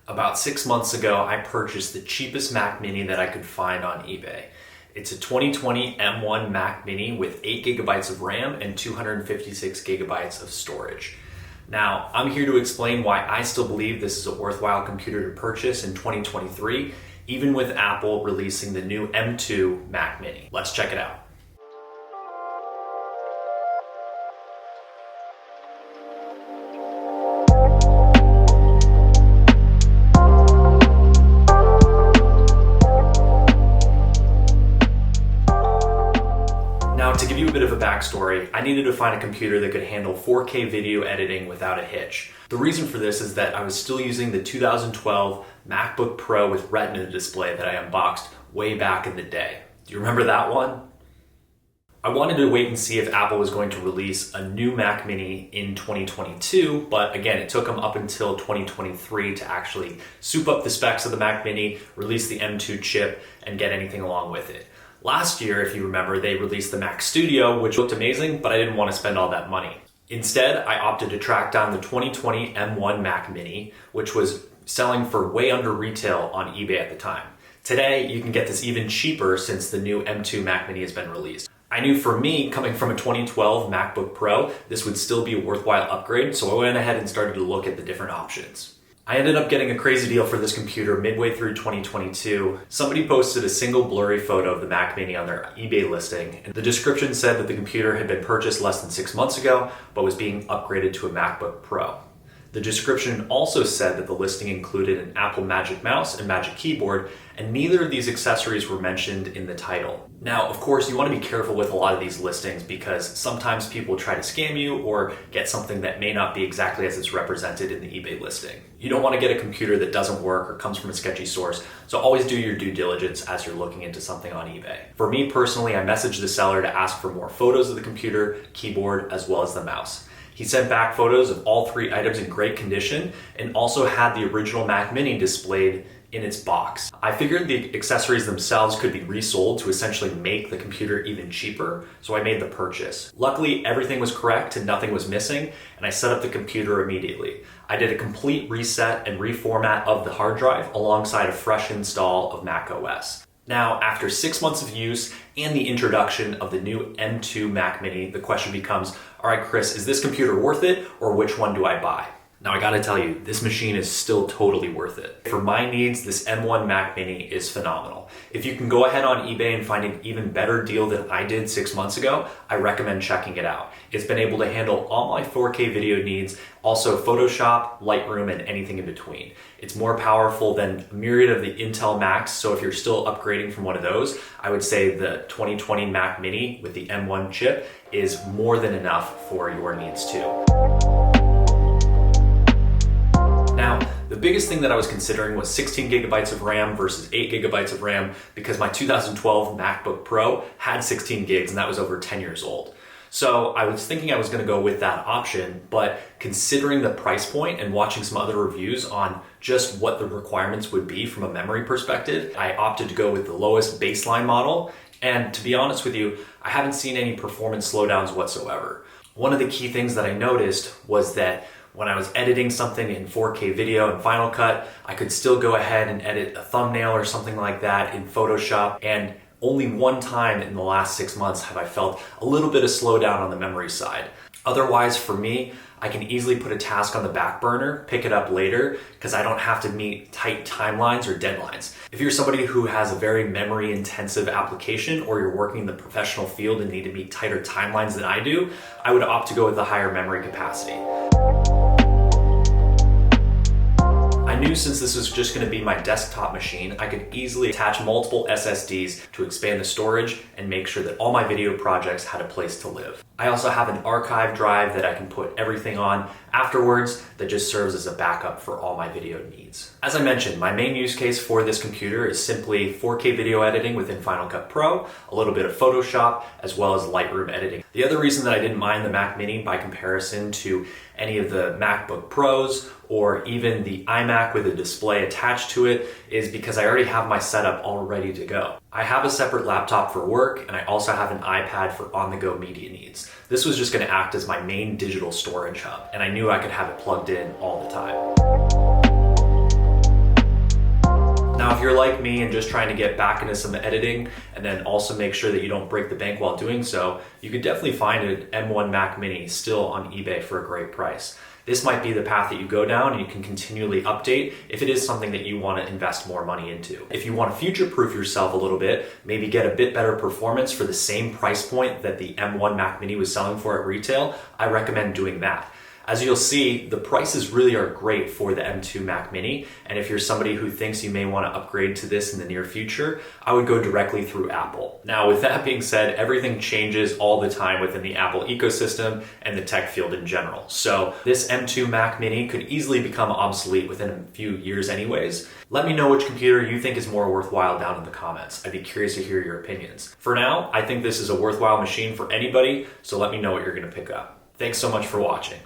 About 6 months ago, I purchased the cheapest Mac Mini that I could find on eBay. It's a 2020 M1 Mac Mini with 8 gigabytes of RAM and 256 gigabytes of storage. Now, I'm here to explain why I still believe this is a worthwhile computer to purchase in 2023, even with Apple releasing the new M2 Mac Mini. Let's check it out. To give you a bit of a backstory, I needed to find a computer that could handle 4K video editing without a hitch. The reason for this is that I was still using the 2012 MacBook Pro with Retina display that I unboxed way back in the day. Do you remember that one? I wanted to wait and see if Apple was going to release a new Mac Mini in 2022, but again, it took them up until 2023 to actually soup up the specs of the Mac Mini, release the M2 chip, and get anything along with it. Last year, if you remember, they released the Mac Studio, which looked amazing, but I didn't want to spend all that money. Instead, I opted to track down the 2020 M1 Mac Mini, which was selling for way under retail on eBay at the time. Today, you can get this even cheaper since the new M2 Mac Mini has been released. I knew for me, coming from a 2012 MacBook Pro, this would still be a worthwhile upgrade, so I went ahead and started to look at the different options. I ended up getting a crazy deal for this computer midway through 2022. Somebody posted a single blurry photo of the Mac Mini on their eBay listing, and the description said that the computer had been purchased less than 6 months ago, but was being upgraded to a MacBook Pro. The description also said that the listing included an Apple Magic Mouse and Magic Keyboard, and neither of these accessories were mentioned in the title. Now, of course, you want to be careful with a lot of these listings because sometimes people try to scam you or get something that may not be exactly as it's represented in the eBay listing. You don't want to get a computer that doesn't work or comes from a sketchy source, so always do your due diligence as you're looking into something on eBay. For me personally, I messaged the seller to ask for more photos of the computer, keyboard, as well as the mouse. He sent back photos of all 3 items in great condition and also had the original Mac Mini displayed in its box. I figured the accessories themselves could be resold to essentially make the computer even cheaper, so I made the purchase. Luckily, everything was correct and nothing was missing, and I set up the computer immediately. I did a complete reset and reformat of the hard drive alongside a fresh install of macOS. Now, after 6 months of use and the introduction of the new M2 Mac Mini, the question becomes, all right, Chris, is this computer worth it, or which one do I buy? Now, I gotta tell you, this machine is still totally worth it. For my needs, this M1 Mac Mini is phenomenal. If you can go ahead on eBay and find an even better deal than I did 6 months ago, I recommend checking it out. It's been able to handle all my 4K video needs, also Photoshop, Lightroom, and anything in between. It's more powerful than a myriad of the Intel Macs, so if you're still upgrading from one of those, I would say the 2020 Mac Mini with the M1 chip is more than enough for your needs too. Now, the biggest thing that I was considering was 16 gigabytes of RAM versus 8 gigabytes of RAM because my 2012 MacBook Pro had 16 gigs and that was over 10 years old. So I was thinking I was gonna go with that option, but considering the price point and watching some other reviews on just what the requirements would be from a memory perspective, I opted to go with the lowest baseline model. And to be honest with you, I haven't seen any performance slowdowns whatsoever. One of the key things that I noticed was that when I was editing something in 4K video in Final Cut, I could still go ahead and edit a thumbnail or something like that in Photoshop, and only one time in the last 6 months have I felt a little bit of slowdown on the memory side. Otherwise, for me, I can easily put a task on the back burner, pick it up later, because I don't have to meet tight timelines or deadlines. If you're somebody who has a very memory intensive application or you're working in the professional field and need to meet tighter timelines than I do, I would opt to go with the higher memory capacity. I knew since this was just going to be my desktop machine, I could easily attach multiple SSDs to expand the storage and make sure that all my video projects had a place to live. I also have an archive drive that I can put everything on afterwards that just serves as a backup for all my video needs. As I mentioned, my main use case for this computer is simply 4K video editing within Final Cut Pro, a little bit of Photoshop, as well as Lightroom editing. The other reason that I didn't mind the Mac Mini by comparison to any of the MacBook Pros or even the iMac with a display attached to it is because I already have my setup all ready to go. I have a separate laptop for work and I also have an iPad for on-the-go media needs. This was just going to act as my main digital storage hub and I knew I could have it plugged in all the time. like me and just trying to get back into some editing and then also make sure that you don't break the bank while doing so, you could definitely find an M1 Mac Mini still on eBay for a great price. This might be the path that you go down, and you can continually update if it is something that you want to invest more money into. If you want to future-proof yourself a little bit, maybe get a bit better performance for the same price point that the M1 Mac Mini was selling for at retail, I recommend doing that. As you'll see, the prices really are great for the M2 Mac Mini, and if you're somebody who thinks you may want to upgrade to this in the near future, I would go directly through Apple. Now, with that being said, everything changes all the time within the Apple ecosystem and the tech field in general. So this M2 Mac Mini could easily become obsolete within a few years anyways. Let me know which computer you think is more worthwhile down in the comments. I'd be curious to hear your opinions. For now, I think this is a worthwhile machine for anybody, so let me know what you're going to pick up. Thanks so much for watching.